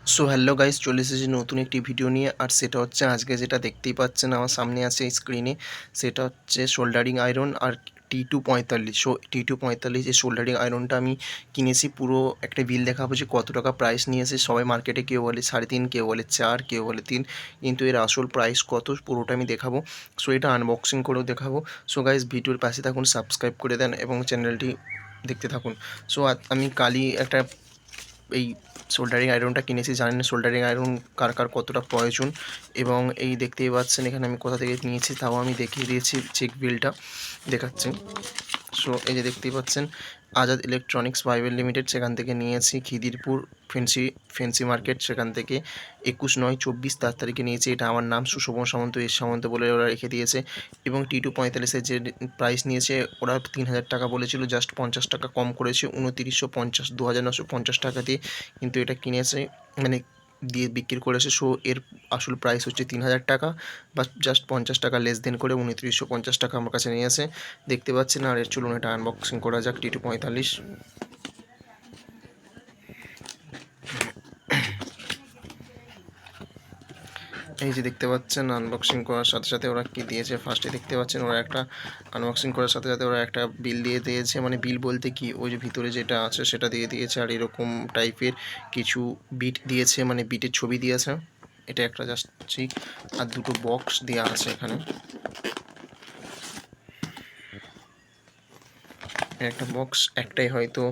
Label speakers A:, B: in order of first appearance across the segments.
A: So hello guys, চলে এসেছি নতুন একটি ভিডিও নিয়ে। আর সেটা হচ্ছে আজকে যেটা দেখতেই পাচ্ছেন আমার সামনে আছে স্ক্রিনে, সেটা হচ্ছে সোল্ডারিং আয়রন আর T245। সো T245 এই সোল্ডারিং আয়রনটা আমি কিনেছি। পুরো একটা বিল দেখাবো যে কত টাকা প্রাইস নিয়েছে। সবাই মার্কেটে কেউ বলে 3.5, কেউ বলে 4, কেউ বলে 3, কিন্তু এর আসল প্রাইস কত পুরোটা আমি দেখাবো। সো এটা আনবক্সিং করেও দেখাবো। সো গাইস, ভিডিওর পাশে থাকুন, সাবস্ক্রাইব করে দেন এবং চ্যানেলটি দেখতে থাকুন। সো আমি কালই একটা এই সোল্ডারিং আয়রনটা কিনেছি। জানেন সোল্ডারিং আয়রন কার কার কতটা প্রয়োজন, এবং এই দেখতেই পাচ্ছেন এখানে আমি কোথা থেকে নিয়েছি তাও আমি দেখিয়ে দিয়েছি, চেক বিলটা দেখাচ্ছি। সো এই যে দেখতেই পাচ্ছেন আজাদ ইলেকট্রনিক্স প্রাইভেট লিমিটেড, সেখান থেকে নিয়েছি। খিদিরপুর ফেন্সি মার্কেট, সেখান থেকে 21/9/24 তারিখে নিয়েছি। এটা আমার নাম সুশোভন সামন্ত, এস সামন্ত বলে ওরা রেখে দিয়েছে। এবং T245 যে প্রাইস নিয়েছে, ওরা 3000 টাকা বলেছিল, জাস্ট 50 টাকা কম করেছে, 2950, 2950 টাকা দিয়ে কিন্তু এটা কিনেছে, মানে দিয়ে বিক্রি করেছে। সো এর আসল প্রাইস হচ্ছে 3000 টাকা, বা জাস্ট 50 টাকা লেস দেন করে 2950 টাকা আমার কাছে নিয়েছে, দেখতে পাচ্ছেন। আর এর চলুন এটা আনবক্সিং করা যাক T245। এই যে দেখতে পাচ্ছেন আনবক্সিং করার সাথে সাথে ওরা কি দিয়েছে, ফার্স্টে দেখতে পাচ্ছেন ওরা একটা আনবক্সিং করার সাথে সাথে ওরা একটা বিল দিয়ে দিয়েছে। মানে বিল বলতে কি, ওই যে ভিতরে যেটা আছে সেটা দিয়ে দিয়েছে, আর এরকম টাইপের কিছু বিট দিয়েছে, মানে বিটের ছবি দিয়েছে। এটা একটা জাস্ট ঠিক, আর দুটো বক্স দেওয়া আছে এখানে। একটা বক্স একটাই হয়তো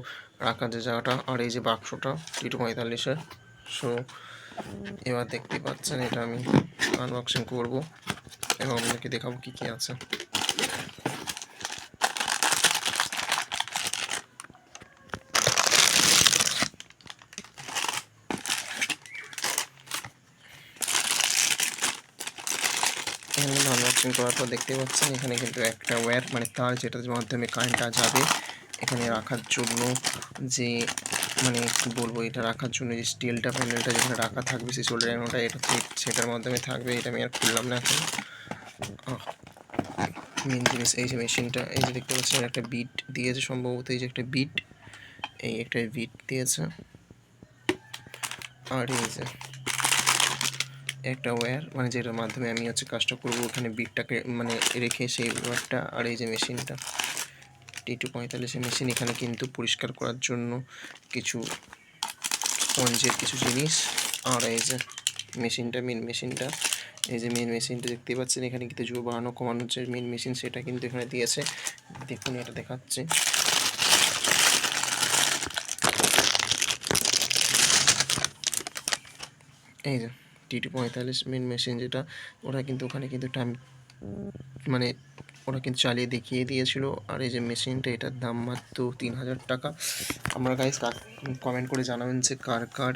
A: রাখার যে জায়গাটা, আর এই যে বাক্সটা T245-এর। সো এবার দেখতে পাচ্ছেন এটা আমি আনবক্সিং করব এবং আপনাকে দেখাবো কী কী আছে। এখানে কিন্তু আনবক্সিং করার পর দেখতে পাচ্ছেন এখানে কিন্তু একটা ওয়্যার, মানে তার যেটার মাধ্যমে কারেন্টটা যাবে এখানে রাখার জন্য, যে মানে কী বলবো, এটা রাখার জন্য যে স্টিলটা প্যানেলটা যেখানে রাখা থাকবে সেই সোল্ডারিংটা, এটা সেটার মাধ্যমে থাকবে। এটা আমি আর খুললাম না এখন। মেন জিনিস এই যে মেশিনটা, এই যে দেখতে পাচ্ছেন একটা বিট দিয়েছে সম্ভবত, এই যে একটা বিট, এই একটা বিট দিয়েছে, আর এই যে একটা ওয়্যার, মানে যেটার মাধ্যমে আমি হচ্ছে কাজটা করবো, ওখানে বিটটাকে মানে রেখে সেই ওয়্যারটা। আর এই যে মেশিনটা T245 মেশিন, এখানে কিন্তু পরিষ্কার করার জন্য কিছু স্পঞ্জের কিছু জিনিস। আর এই যে মেশিনটা, মেন মেশিনটা, এই যে মেন মেশিনটা দেখতে পাচ্ছেন এখানে কিন্তু জোর বাড়ানো কমানোর যে মেন মেশিন সেটা কিন্তু এখানে দিয়েছে। দেখুন এটা দেখাচ্ছে, এই যে T245 মেন মেশিন যেটা, ওরা কিন্তু ওখানে কিন্তু মানে ওরা কিন্তু চালিয়ে দেখিয়ে দিয়েছিল। আর এই যে মেশিনটা, এটার দাম মাত্র 3000 টাকা। আমরা গাইস কমেন্ট করে জানাবেন যে কার কার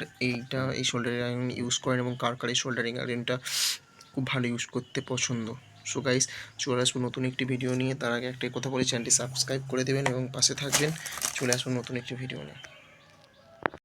A: এই শোল্ডারিং আয়রন ইউজ করেন, এবং কার কার এই শোল্ডারিং আয়রনটা খুব ভালো ইউজ করতে পছন্দ। সো গাইস, চলে আসবো নতুন একটি ভিডিও নিয়ে। তার আগে একটা কথা বলি, চ্যানেলটি সাবস্ক্রাইব করে দেবেন এবং পাশে থাকবেন। চলে আসবো নতুন একটি ভিডিও নিয়ে।